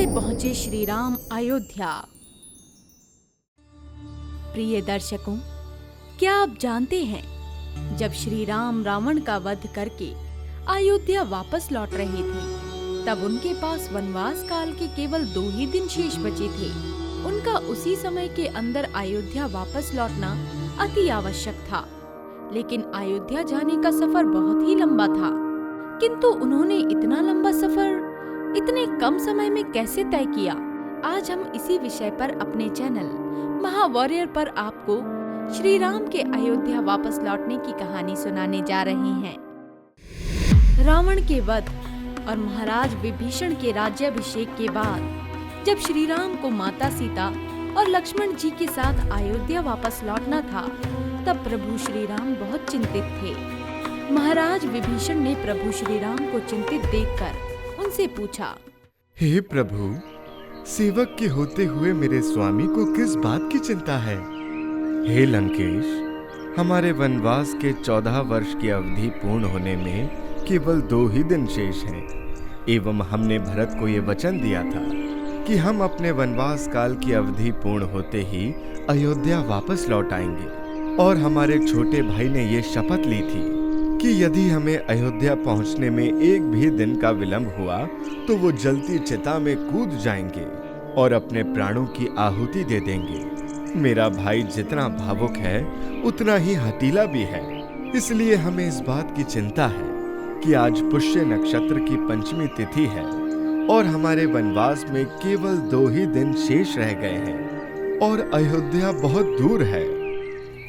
से पहुंचे श्री राम अयोध्या। प्रिय दर्शकों, क्या आप जानते हैं, जब श्री राम रावण का वध करके अयोध्या वापस लौट रहे थे, तब उनके पास वनवास काल के केवल 2 ही दिन शेष बचे थे। उनका उसी समय के अंदर अयोध्या वापस लौटना अति आवश्यक था। लेकिन अयोध्या जाने का सफर बहुत ही लंबा था, किंतु उन्होंने इतना लंबा सफर इतने कम समय में कैसे तय किया? आज हम इसी विषय पर अपने चैनल महावॉरियर पर आपको श्री राम के अयोध्या वापस लौटने की कहानी सुनाने जा रहे हैं। रावण के वध और महाराज विभीषण के राज्याभिषेक के बाद जब श्री राम को माता सीता और लक्ष्मण जी के साथ अयोध्या वापस लौटना था, तब प्रभु श्री राम बहुत चिंतित थे। महाराज विभीषण ने प्रभु श्री राम को चिंतित देखकर उनसे पूछा, हे प्रभु, सेवक के होते हुए मेरे स्वामी को किस बात की चिंता है? हे लंकेश, हमारे वनवास के 14 वर्ष की अवधि पूर्ण होने में केवल 2 ही दिन शेष हैं, एवं हमने भरत को ये वचन दिया था कि हम अपने वनवास काल की अवधि पूर्ण होते ही अयोध्या वापस लौट आएंगे। और हमारे छोटे भाई ने ये शपथ ली थी कि यदि हमें अयोध्या पहुंचने में 1 भी दिन का विलंब हुआ तो वो जलती चिता में कूद जाएंगे और अपने प्राणों की आहुति दे देंगे। मेरा भाई जितना भावुक है उतना ही हठीला भी है, इसलिए हमें इस बात की चिंता है कि आज पुष्य नक्षत्र की पंचमी तिथि है और हमारे वनवास में केवल 2 ही दिन शेष रह गए हैं और अयोध्या बहुत दूर है।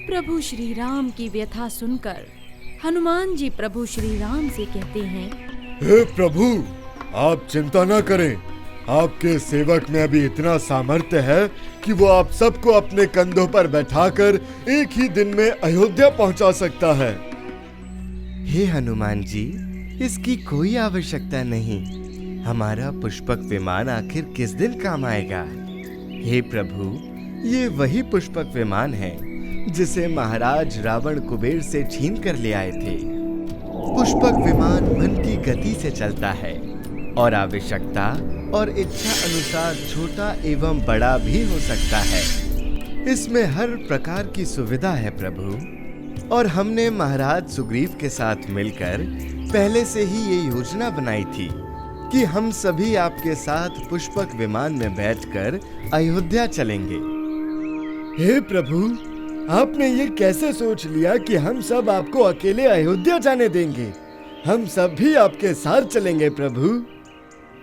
प्रभु श्री राम की व्यथा सुनकर हनुमान जी प्रभु श्री राम से कहते हैं, हे प्रभु, आप चिंता न करें। आपके सेवक में अभी इतना सामर्थ्य है कि वो आप सबको अपने कंधों पर बैठाकर 1 ही दिन में अयोध्या पहुंचा सकता है। हे हनुमान जी, इसकी कोई आवश्यकता नहीं। हमारा पुष्पक विमान आखिर किस दिन काम आएगा? हे प्रभु, ये वही पुष्पक विमान है जिसे महाराज रावण कुबेर से छीन कर ले आए थे। पुष्पक विमान मन की गति से चलता है और आवश्यकता और इच्छा अनुसार छोटा एवं बड़ा भी हो सकता है। इसमें हर प्रकार की सुविधा है प्रभु। और हमने महाराज सुग्रीव के साथ मिलकर पहले से ही ये योजना बनाई थी कि हम सभी आपके साथ पुष्पक विमान में बैठकर अयोध्या चलेंगे। हे प्रभु, आपने ये कैसे सोच लिया कि हम सब आपको अकेले अयोध्या जाने देंगे? हम सब भी आपके साथ चलेंगे प्रभु।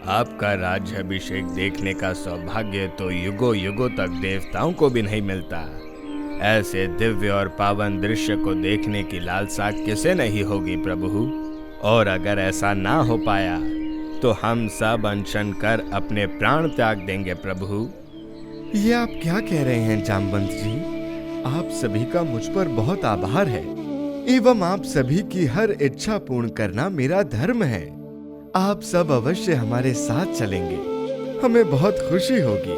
आपका राज्याभिषेक देखने का सौभाग्य तो युगों युगों तक देवताओं को भी नहीं मिलता। ऐसे दिव्य और पावन दृश्य को देखने की लालसा किसे नहीं होगी प्रभु। और अगर ऐसा ना हो पाया तो हम सब अनशन कर अपने प्राण त्याग देंगे प्रभु। ये आप क्या कह रहे हैं जामवंत जी? आप सभी का मुझ पर बहुत आभार है एवं आप सभी की हर इच्छा पूर्ण करना मेरा धर्म है। आप सब अवश्य हमारे साथ चलेंगे, हमें बहुत खुशी होगी।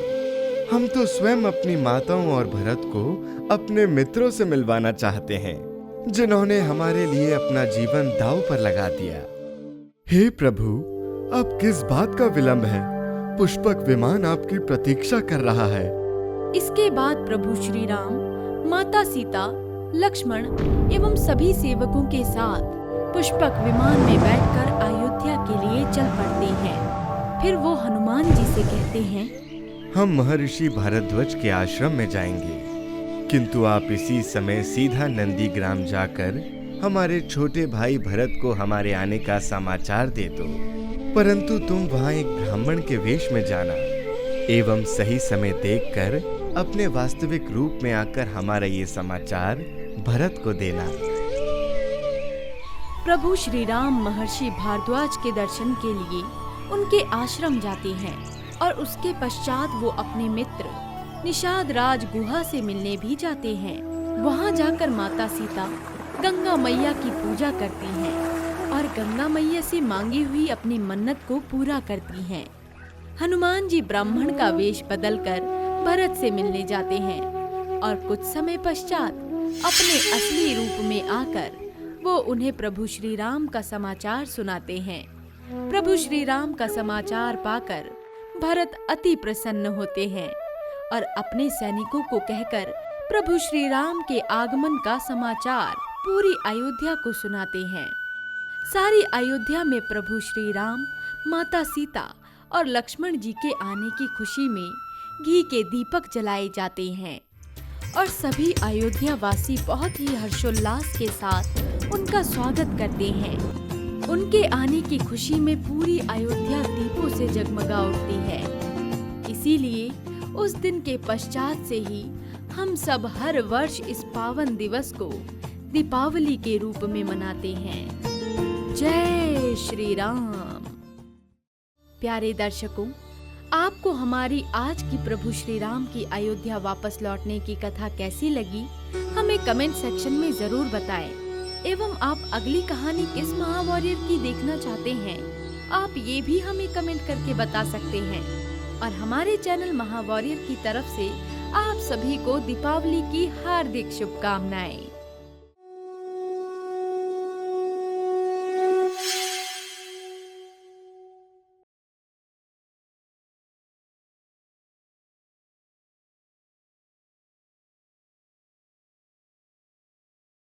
हम तो स्वयं अपनी माताओं और भरत को अपने मित्रों से मिलवाना चाहते हैं, जिन्होंने हमारे लिए अपना जीवन दांव पर लगा दिया। हे प्रभु, अब किस बात का विलंब है? पुष्पक विमान आपकी प्रतीक्षा कर रहा है। इसके बाद प्रभु श्री राम माता सीता, लक्ष्मण एवं सभी सेवकों के साथ पुष्पक विमान में बैठकर अयोध्या के लिए चल पड़ते हैं। फिर वो हनुमान जी से कहते हैं, हम महर्षि भारद्वाज के आश्रम में जाएंगे, किंतु आप इसी समय सीधा नंदी ग्राम जाकर हमारे छोटे भाई भरत को हमारे आने का समाचार दे दो। परंतु तुम वहाँ एक ब्राह्मण के वेश में जाना एवं सही समय देखकर अपने वास्तविक रूप में आकर हमारा ये समाचार भरत को देना। प्रभु श्री राम महर्षि भारद्वाज के दर्शन के लिए उनके आश्रम जाते हैं और उसके पश्चात वो अपने मित्र निषाद राज गुहा से मिलने भी जाते हैं। वहाँ जाकर माता सीता गंगा मैया की पूजा करती हैं और गंगा मैया से मांगी हुई अपनी मन्नत को पूरा करती हैं। हनुमान जी ब्राह्मण का वेश बदलकर भरत से मिलने जाते हैं और कुछ समय पश्चात अपने असली रूप में आकर वो उन्हें प्रभु श्री राम का समाचार सुनाते हैं। प्रभु श्री राम का समाचार पाकर भरत अति प्रसन्न होते हैं और अपने सैनिकों को कहकर प्रभु श्री राम के आगमन का समाचार पूरी अयोध्या को सुनाते हैं। सारी अयोध्या में प्रभु श्री राम, माता सीता और लक्ष्मण जी के आने की खुशी में घी के दीपक जलाए जाते हैं और सभी अयोध्या वासी बहुत ही हर्षोल्लास के साथ उनका स्वागत करते हैं। उनके आने की खुशी में पूरी अयोध्या दीपों से जगमगा उठती है। इसीलिए उस दिन के पश्चात से ही हम सब हर वर्ष इस पावन दिवस को दीपावली के रूप में मनाते हैं। जय श्री राम। प्यारे दर्शकों, आपको हमारी आज की प्रभु श्री राम की अयोध्या वापस लौटने की कथा कैसी लगी, हमें कमेंट सेक्शन में जरूर बताएं। एवं आप अगली कहानी किस महावॉरियर की देखना चाहते हैं, आप ये भी हमें कमेंट करके बता सकते हैं। और हमारे चैनल महावॉरियर की तरफ से आप सभी को दीपावली की हार्दिक शुभकामनाएं।